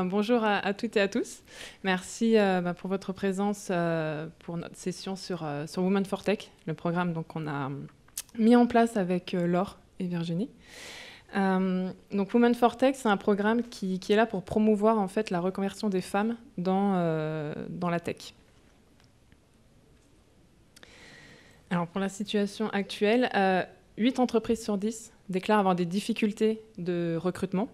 Bonjour à toutes et à tous. Merci pour votre présence pour notre session sur Women for Tech, le programme qu'on a mis en place avec Laure et Virginie. Donc Women for Tech, c'est un programme qui est là pour promouvoir en fait la reconversion des femmes dans la tech. Alors pour la situation actuelle, 8 entreprises sur 10 déclarent avoir des difficultés de recrutement.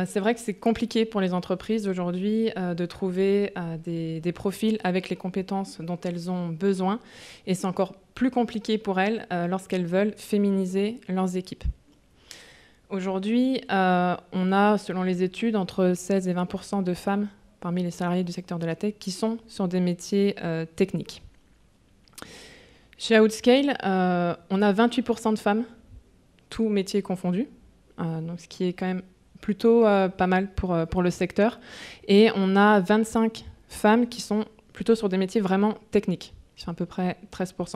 C'est vrai que c'est compliqué pour les entreprises aujourd'hui de trouver des profils avec les compétences dont elles ont besoin, et c'est encore plus compliqué pour elles lorsqu'elles veulent féminiser leurs équipes. Aujourd'hui, on a, selon les études, entre 16 et 20% de femmes parmi les salariés du secteur de la tech qui sont sur des métiers techniques. Chez Outscale, on a 28% de femmes, tous métiers confondus, donc ce qui est quand même plutôt pas mal pour le secteur. Et on a 25 femmes qui sont plutôt sur des métiers vraiment techniques, qui sont à peu près 13%.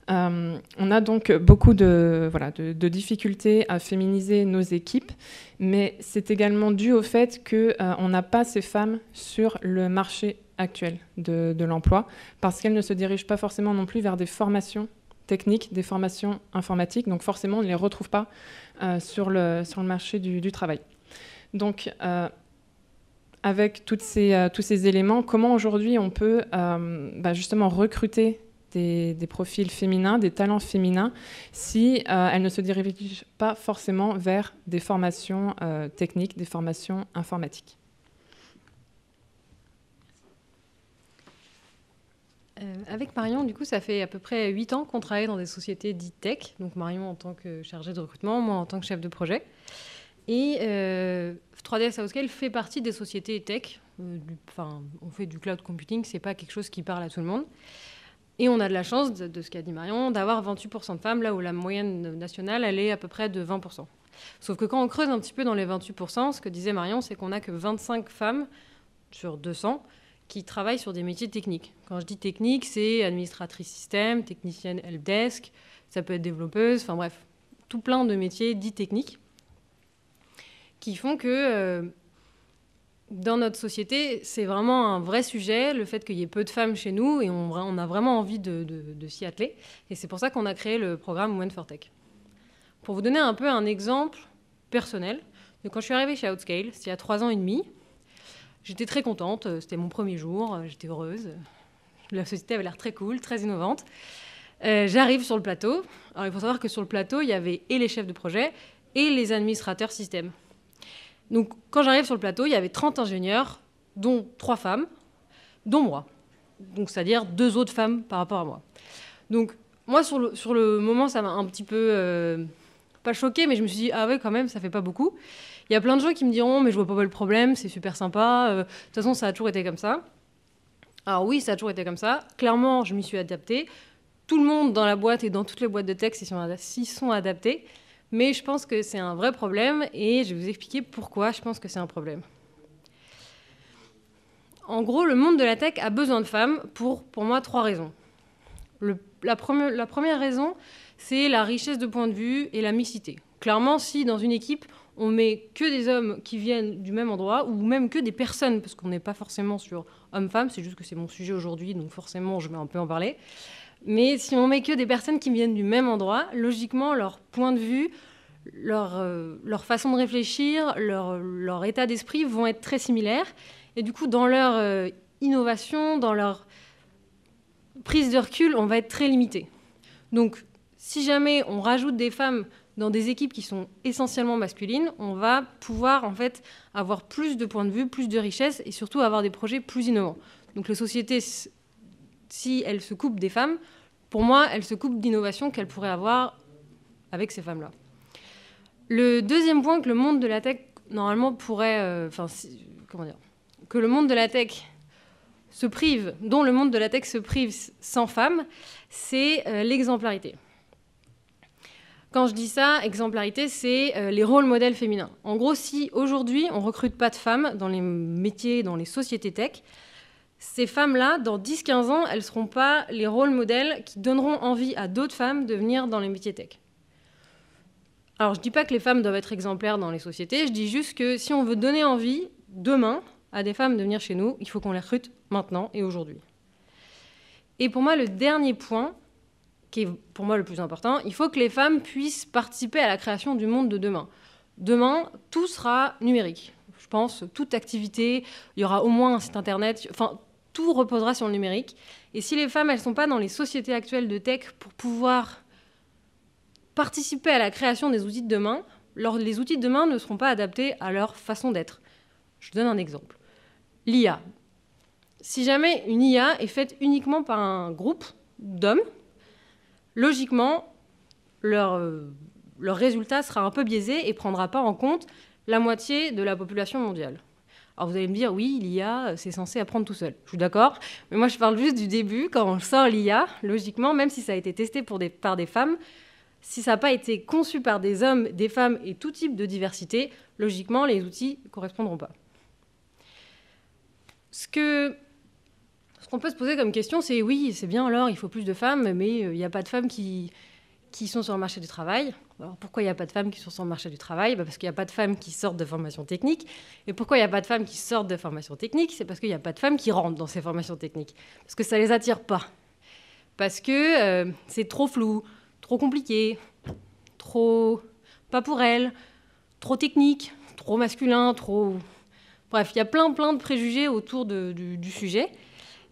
On a donc beaucoup de difficultés à féminiser nos équipes, mais c'est également dû au fait qu'on n'a pas ces femmes sur le marché actuel de l'emploi, parce qu'elles ne se dirigent pas forcément non plus vers des formations techniques, des formations informatiques, donc forcément on ne les retrouve pas sur le marché du travail. Donc avec tous ces éléments, comment aujourd'hui on peut justement recruter des profils féminins, des talents féminins, si elles ne se dirigent pas forcément vers des formations techniques, des formations informatiques. Avec Marion, du coup, ça fait à peu près 8 ans qu'on travaille dans des sociétés dites tech. Donc Marion en tant que chargée de recrutement, moi en tant que chef de projet. Et 3DS Outscale fait partie des sociétés tech. On fait du cloud computing, c'est pas quelque chose qui parle à tout le monde. Et on a de la chance, de ce qu'a dit Marion, d'avoir 28% de femmes, là où la moyenne nationale, elle est à peu près de 20%. Sauf que quand on creuse un petit peu dans les 28%, ce que disait Marion, c'est qu'on n'a que 25 femmes sur 200 qui travaillent sur des métiers techniques. Quand je dis technique, c'est administratrice système, technicienne helpdesk, ça peut être développeuse, enfin bref, tout plein de métiers dits techniques qui font que dans notre société, c'est vraiment un vrai sujet, le fait qu'il y ait peu de femmes chez nous, et on a vraiment envie de s'y atteler. Et c'est pour ça qu'on a créé le programme Women for Tech. Pour vous donner un peu un exemple personnel, quand je suis arrivée chez Outscale, c'était il y a 3 ans et demi, j'étais très contente, c'était mon premier jour, j'étais heureuse. La société avait l'air très cool, très innovante. J'arrive sur le plateau. Alors il faut savoir que sur le plateau, il y avait et les chefs de projet et les administrateurs système. Donc quand j'arrive sur le plateau, il y avait 30 ingénieurs, dont 3 femmes, dont moi. Donc c'est-à-dire 2 autres femmes par rapport à moi. Donc moi, sur le moment, ça m'a un petit peu... pas choquée, mais je me suis dit, ah ouais, quand même, ça fait pas beaucoup. Il y a plein de gens qui me diront, mais je vois pas le problème, c'est super sympa. De toute façon, ça a toujours été comme ça. Alors oui, ça a toujours été comme ça. Clairement, je m'y suis adaptée. Tout le monde dans la boîte et dans toutes les boîtes de tech s'y sont adaptés. Mais je pense que c'est un vrai problème et je vais vous expliquer pourquoi je pense que c'est un problème. En gros, le monde de la tech a besoin de femmes pour moi 3 raisons. La première raison, c'est la richesse de point de vue et la mixité. Clairement, si dans une équipe, on met que des hommes qui viennent du même endroit, ou même que des personnes, parce qu'on n'est pas forcément sur homme-femme, c'est juste que c'est mon sujet aujourd'hui, donc forcément, je vais un peu en parler. Mais si on met que des personnes qui viennent du même endroit, logiquement, leur point de vue, leur façon de réfléchir, leur état d'esprit vont être très similaires. Et du coup, dans leur innovation, dans leur prise de recul, on va être très limité. Donc, si jamais on rajoute des femmes dans des équipes qui sont essentiellement masculines, on va pouvoir en fait avoir plus de points de vue, plus de richesse et surtout avoir des projets plus innovants. Donc les sociétés, si elles se coupent des femmes, pour moi, elles se coupent d'innovation qu'elles pourraient avoir avec ces femmes-là. Le deuxième point que le monde de la tech, normalement, pourrait... que le monde de la tech se prive, dont le monde de la tech se prive sans femmes, c'est l'exemplarité. Quand je dis ça, exemplarité, c'est les rôles modèles féminins. En gros, si aujourd'hui, on ne recrute pas de femmes dans les métiers, dans les sociétés tech, ces femmes-là, dans 10-15 ans, elles ne seront pas les rôles modèles qui donneront envie à d'autres femmes de venir dans les métiers tech. Alors, je ne dis pas que les femmes doivent être exemplaires dans les sociétés, je dis juste que si on veut donner envie, demain, à des femmes de venir chez nous, il faut qu'on les recrute maintenant et aujourd'hui. Et pour moi, le dernier point, qui est pour moi le plus important, il faut que les femmes puissent participer à la création du monde de demain. Demain, tout sera numérique. Je pense, toute activité, il y aura au moins un site internet, enfin, tout reposera sur le numérique. Et si les femmes, elles ne sont pas dans les sociétés actuelles de tech pour pouvoir participer à la création des outils de demain, les outils de demain ne seront pas adaptés à leur façon d'être. Je donne un exemple. L'IA. Si jamais une IA est faite uniquement par un groupe d'hommes, logiquement, leur résultat sera un peu biaisé et ne prendra pas en compte la moitié de la population mondiale. Alors vous allez me dire, oui, l'IA, c'est censé apprendre tout seul. Je suis d'accord, mais moi je parle juste du début. Quand on sort l'IA, logiquement, même si ça a été testé par des femmes, si ça n'a pas été conçu par des hommes, des femmes et tout type de diversité, logiquement, les outils ne correspondront pas. Ce qu'on peut se poser comme question, c'est oui, c'est bien alors, il faut plus de femmes, mais il n'y a pas de femmes qui sont sur le marché du travail. Alors pourquoi il n'y a pas de femmes qui sont sur le marché du travail ? Parce qu'il n'y a pas de femmes qui sortent de formation technique. Et pourquoi il n'y a pas de femmes qui sortent de formation technique ? C'est parce qu'il n'y a pas de femmes qui rentrent dans ces formations techniques. Parce que ça ne les attire pas. Parce que c'est trop flou, trop compliqué, trop pas pour elles, trop technique, trop masculin, trop... Bref, il y a plein de préjugés autour du sujet.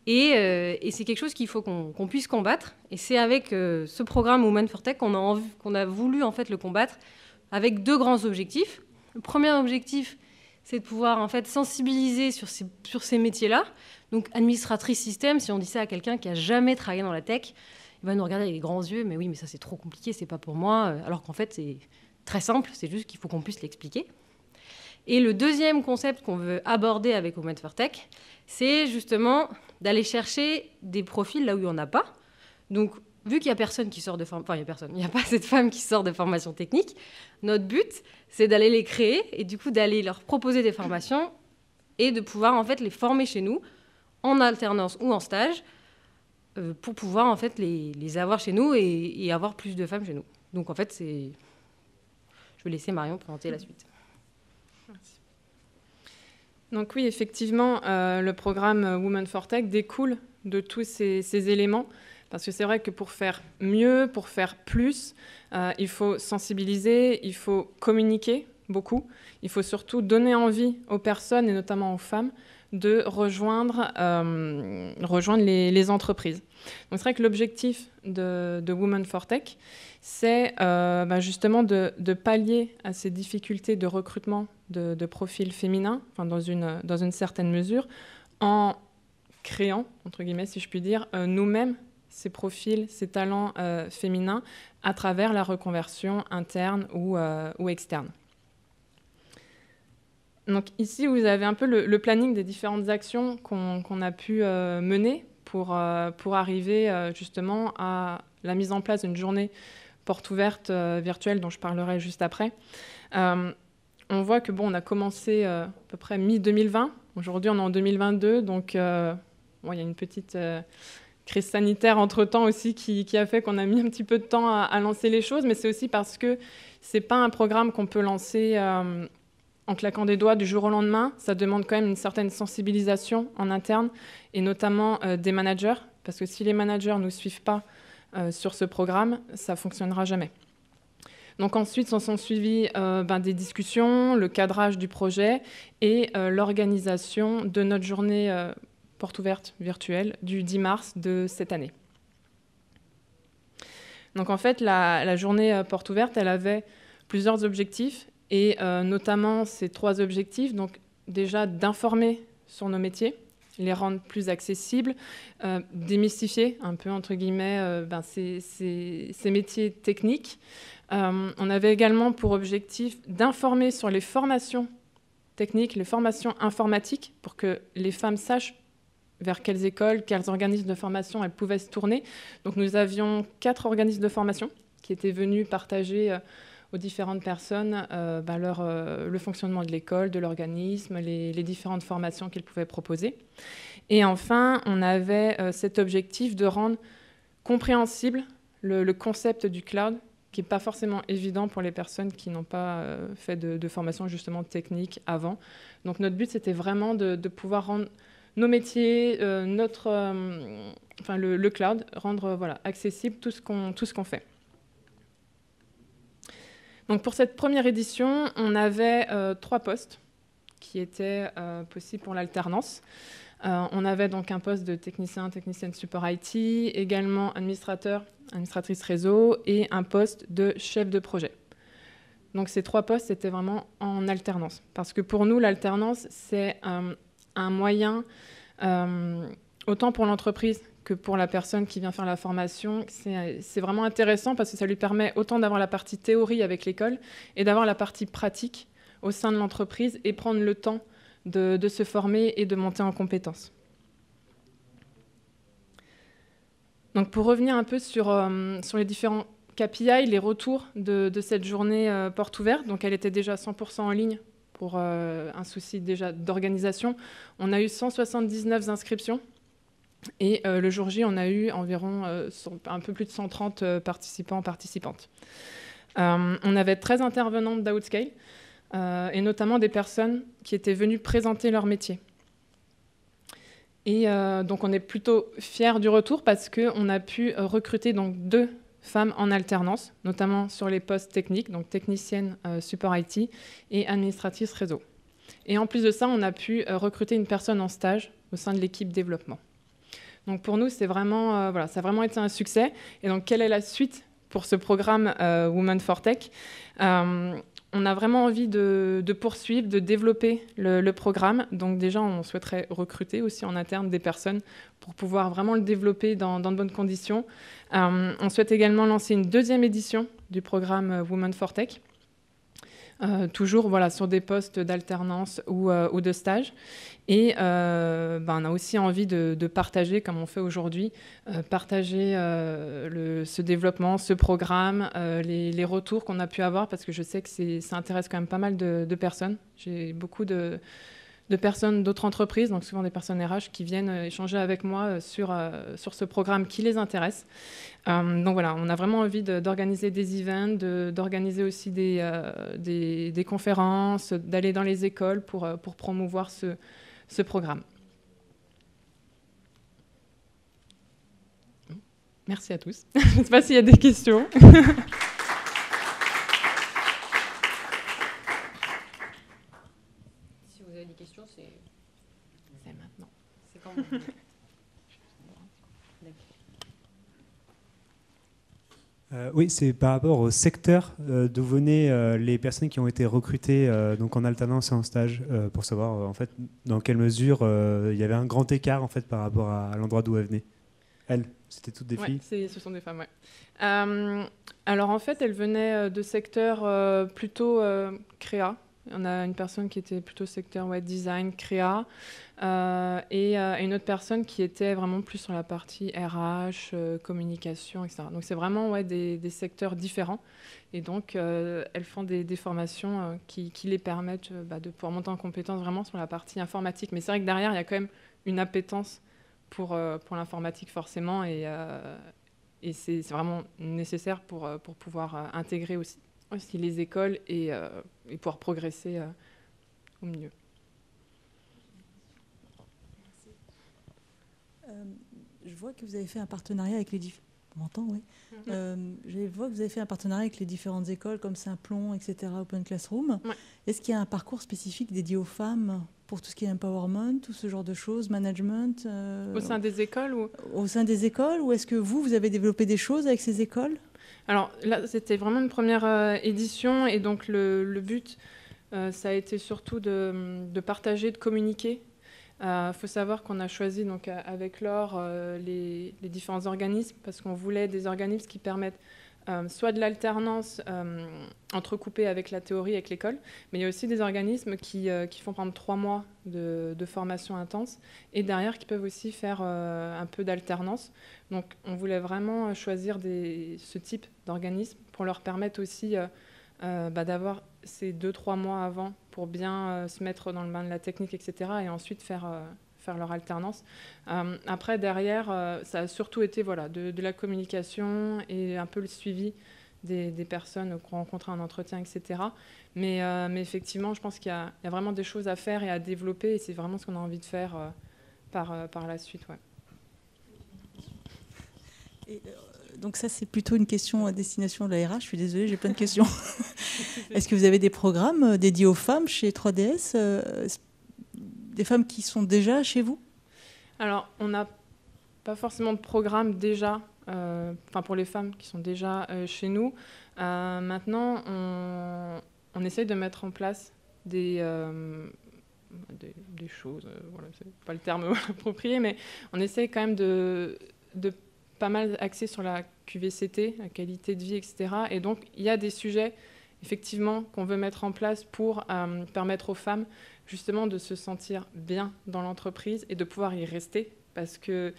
Et c'est quelque chose qu'il faut qu'on puisse combattre. Et c'est avec ce programme Women for Tech qu'on a voulu en fait le combattre avec 2 grands objectifs. Le premier objectif, c'est de pouvoir en fait sensibiliser sur ces métiers-là. Donc administratrice système, si on dit ça à quelqu'un qui n'a jamais travaillé dans la tech, il va nous regarder avec les grands yeux, mais oui, mais ça c'est trop compliqué, c'est pas pour moi. Alors qu'en fait, c'est très simple, c'est juste qu'il faut qu'on puisse l'expliquer. Et le deuxième concept qu'on veut aborder avec Women for Tech, c'est justement d'aller chercher des profils là où il n'y en a pas. Donc, vu qu'il n'y a personne qui sort de formation, enfin, il n'y a pas assez de femmes qui sortent de formation technique, notre but, c'est d'aller les créer et du coup d'aller leur proposer des formations et de pouvoir en fait les former chez nous, en alternance ou en stage, pour pouvoir en fait les avoir chez nous et avoir plus de femmes chez nous. Donc, en fait, je vais laisser Marion présenter la suite. Merci. Donc oui, effectivement, le programme Women for Tech découle de tous ces éléments, parce que c'est vrai que pour faire mieux, pour faire plus, il faut sensibiliser, il faut communiquer beaucoup, il faut surtout donner envie aux personnes, et notamment aux femmes, de rejoindre les entreprises. Donc c'est vrai que l'objectif de Women for Tech, c'est justement de pallier à ces difficultés de recrutement de profils féminins, enfin dans une certaine mesure, en créant, entre guillemets, si je puis dire, nous-mêmes ces profils, ces talents féminins à travers la reconversion interne ou externe. Donc ici, vous avez un peu le planning des différentes actions qu'on a pu mener pour arriver justement à la mise en place d'une journée porte ouverte virtuelle dont je parlerai juste après. On voit que on a commencé à peu près mi-2020. Aujourd'hui, on est en 2022, donc il y a une petite crise sanitaire entre-temps aussi qui a fait qu'on a mis un petit peu de temps à lancer les choses, mais c'est aussi parce que c'est pas un programme qu'on peut lancer en claquant des doigts du jour au lendemain. Ça demande quand même une certaine sensibilisation en interne, et notamment des managers, parce que si les managers ne nous suivent pas sur ce programme, ça ne fonctionnera jamais. Donc ensuite, sont suivis des discussions, le cadrage du projet et l'organisation de notre journée porte ouverte virtuelle du 10 mars de cette année. Donc en fait, la journée porte ouverte, elle avait plusieurs objectifs, et notamment ces 3 objectifs. Donc déjà d'informer sur nos métiers, les rendre plus accessibles, démystifier un peu, entre guillemets, ces métiers techniques. On avait également pour objectif d'informer sur les formations techniques, les formations informatiques, pour que les femmes sachent vers quelles écoles, quels organismes de formation elles pouvaient se tourner. Donc nous avions 4 organismes de formation qui étaient venus partager aux différentes personnes le fonctionnement de l'école, de l'organisme, les différentes formations qu'ils pouvaient proposer. Et enfin, on avait cet objectif de rendre compréhensible le concept du cloud, qui n'est pas forcément évident pour les personnes qui n'ont pas fait de formation justement technique avant. Donc notre but, c'était vraiment de pouvoir rendre nos métiers, le cloud, rendre accessible tout ce qu'on fait. Donc pour cette première édition, on avait 3 postes qui étaient possibles pour l'alternance. On avait donc un poste de technicienne support IT, également administratrice réseau et un poste de chef de projet. Donc ces 3 postes étaient vraiment en alternance. Parce que pour nous, l'alternance, c'est un moyen, autant pour l'entreprise que pour la personne qui vient faire la formation, c'est vraiment intéressant parce que ça lui permet autant d'avoir la partie théorie avec l'école et d'avoir la partie pratique au sein de l'entreprise et prendre le temps de se former et de monter en compétences. Donc pour revenir un peu sur les différents KPI, les retours de cette journée porte ouverte, donc elle était déjà 100% en ligne pour un souci déjà d'organisation. On a eu 179 inscriptions. Et le jour J, on a eu environ un peu plus de 130 participantes. On avait 13 intervenantes d'Outscale, et notamment des personnes qui étaient venues présenter leur métier. Et donc on est plutôt fiers du retour parce qu'on a pu recruter donc 2 femmes en alternance, notamment sur les postes techniques, donc technicienne support IT et administratrice réseau. Et en plus de ça, on a pu recruter une personne en stage au sein de l'équipe développement. Donc pour nous, ça a vraiment été un succès. Et donc, quelle est la suite pour ce programme Women for Tech ? On a vraiment envie de poursuivre, de développer le programme. Donc déjà, on souhaiterait recruter aussi en interne des personnes pour pouvoir vraiment le développer dans de bonnes conditions. On souhaite également lancer une 2e édition du programme Women for Tech. Toujours sur des postes d'alternance ou de stage. Et on a aussi envie de partager, comme on fait aujourd'hui, partager ce développement, ce programme, les retours qu'on a pu avoir, parce que je sais que ça intéresse quand même pas mal de personnes. J'ai beaucoup de personnes d'autres entreprises, donc souvent des personnes RH, qui viennent échanger avec moi sur ce programme qui les intéresse. Donc voilà, on a vraiment envie d'organiser des events, d'organiser aussi des conférences, d'aller dans les écoles pour promouvoir ce programme. Merci à tous. Je ne sais pas s'il y a des questions. Si vous avez des questions, c'est maintenant. C'est quand vous voulez. Oui, c'est par rapport au secteur d'où venaient les personnes qui ont été recrutées donc en alternance et en stage, pour savoir en fait dans quelle mesure il y avait un grand écart en fait par rapport à l'endroit d'où elles venaient. Elles, c'était toutes des filles. Ce sont des femmes, ouais. Alors en fait, elles venaient de secteurs plutôt créa. On a une personne qui était plutôt secteur design, créa, et une autre personne qui était vraiment plus sur la partie RH, communication, etc. Donc c'est vraiment des secteurs différents. Et donc elles font des formations qui les permettent de pouvoir monter en compétence vraiment sur la partie informatique. Mais c'est vrai que derrière, il y a quand même une appétence pour l'informatique forcément, et c'est vraiment nécessaire pour pouvoir intégrer aussi les écoles et pouvoir progresser au mieux. Je vois que vous avez fait un partenariat avec les je vois que vous avez fait un partenariat avec les différentes écoles comme Saint-Plon, etc., Open Classroom. Ouais. Est-ce qu'il y a un parcours spécifique dédié aux femmes pour tout ce qui est empowerment, tout ce genre de choses, management Au sein des écoles ou... Au sein des écoles, ou est-ce que vous avez développé des choses avec ces écoles ? Alors là, c'était vraiment une première édition, et donc le but, ça a été surtout de partager, de communiquer. Faut savoir qu'on a choisi donc, avec Laure les différents organismes, parce qu'on voulait des organismes qui permettent soit de l'alternance entrecoupée avec la théorie, avec l'école, mais il y a aussi des organismes qui font par exemple 3 mois de formation intense, et derrière qui peuvent aussi faire un peu d'alternance. Donc on voulait vraiment choisir ce type d'organisme pour leur permettre aussi d'avoir ces 2-3 mois avant pour bien se mettre dans le bain de la technique, etc., et ensuite faire leur alternance. Après, derrière, ça a surtout été de la communication et un peu le suivi des personnes qu'on rencontre en entretien, etc. Mais effectivement, je pense qu'il y a vraiment des choses à faire et à développer, et c'est vraiment ce qu'on a envie de faire par la suite. Ouais. Et, donc ça, c'est plutôt une question à destination de la RH. Je suis désolée, j'ai plein de questions. Est-ce que vous avez des programmes dédiés aux femmes chez 3DS, des femmes qui sont déjà chez vous? Alors, on n'a pas forcément de programme déjà, pour les femmes qui sont déjà chez nous. Maintenant, on essaye de mettre en place des choses, voilà, c'est pas le terme approprié, mais on essaye quand même de pas mal axer sur la QVCT, la qualité de vie, etc. Et donc, il y a des sujets, effectivement, qu'on veut mettre en place pour permettre aux femmes, justement, de se sentir bien dans l'entreprise et de pouvoir y rester. Parce que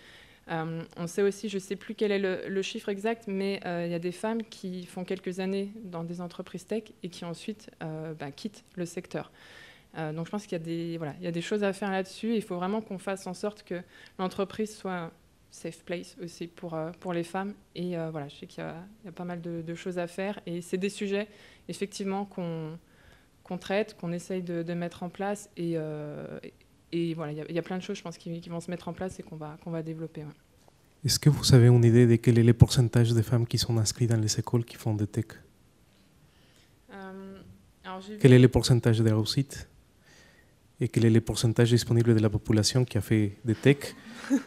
on sait aussi, je ne sais plus quel est le chiffre exact, mais il y a des femmes qui font quelques années dans des entreprises tech et qui ensuite quittent le secteur. Donc je pense qu'il y a des choses à faire là-dessus. Il faut vraiment qu'on fasse en sorte que l'entreprise soit un safe place aussi pour les femmes. Et voilà, je sais qu'il y a pas mal de choses à faire. Et c'est des sujets, effectivement, qu'on traite, qu'on essaye de mettre en place. Et voilà, il y a plein de choses, je pense, qui vont se mettre en place et qu'on va développer. Ouais. Est-ce que vous avez une idée de quel est le pourcentage de femmes qui sont inscrites dans les écoles qui font des tech? Quel est le pourcentage de réussite? Et quel est le pourcentage disponible de la population qui a fait des tech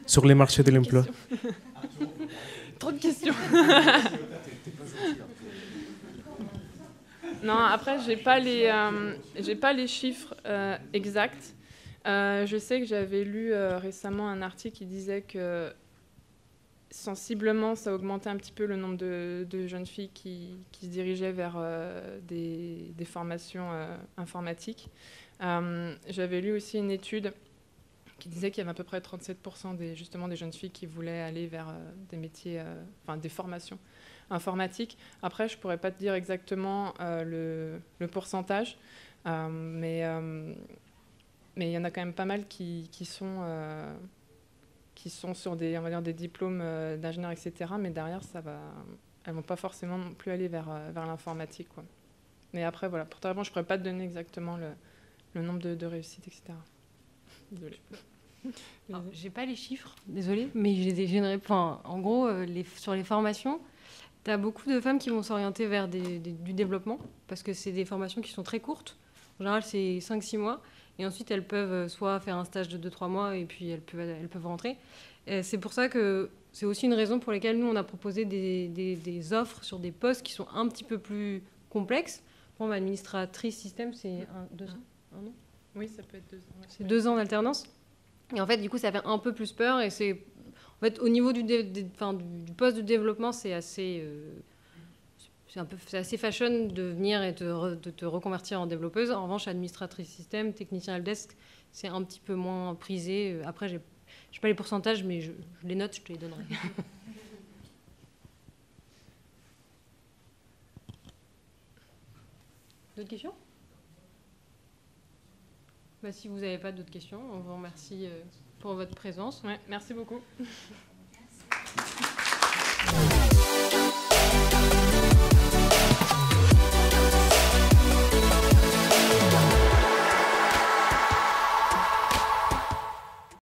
sur les marchés de l'emploi? Trop de questions. Non, après, j'ai pas les chiffres exacts. Je sais que j'avais lu récemment un article qui disait que sensiblement, ça augmentait un petit peu le nombre de jeunes filles qui se dirigeaient vers des formations informatiques. J'avais lu aussi une étude qui disait qu'il y avait à peu près 37% des jeunes filles qui voulaient aller vers des métiers, des formations informatiques. Après, je ne pourrais pas te dire exactement le pourcentage, mais il y en a quand même pas mal qui sont sur des, on va dire, des diplômes d'ingénieur, etc. Mais derrière, elles ne vont pas forcément non plus aller vers l'informatique, quoi. Mais après, voilà, pour ta réponse, je ne pourrais pas te donner exactement le nombre de réussites, etc. Désolée. J'ai pas les chiffres, désolée, mais j'ai une réponse. En gros, sur les formations, tu as beaucoup de femmes qui vont s'orienter vers du développement, parce que c'est des formations qui sont très courtes. En général, c'est 5-6 mois. Et ensuite, elles peuvent soit faire un stage de 2-3 mois, et puis elles peuvent rentrer. Et c'est pour ça que c'est aussi une raison pour laquelle nous, on a proposé des offres sur des postes qui sont un petit peu plus complexes. Bon, administratrice système, c'est 2 ans. Un an. Oui, ça peut être 2 ans. Ouais. C'est 2 ans d'alternance. Et en fait, du coup, ça fait un peu plus peur. Et c'est, en fait, au niveau du poste de développement, c'est assez, c'est assez fashion de venir et de te reconvertir en développeuse. En revanche, administratrice système, technicien helpdesk, c'est un petit peu moins prisé. Après, je n'ai pas les pourcentages, mais je les note, je te les donnerai. D'autres questions? Si vous n'avez pas d'autres questions, on vous remercie pour votre présence. Ouais, merci beaucoup.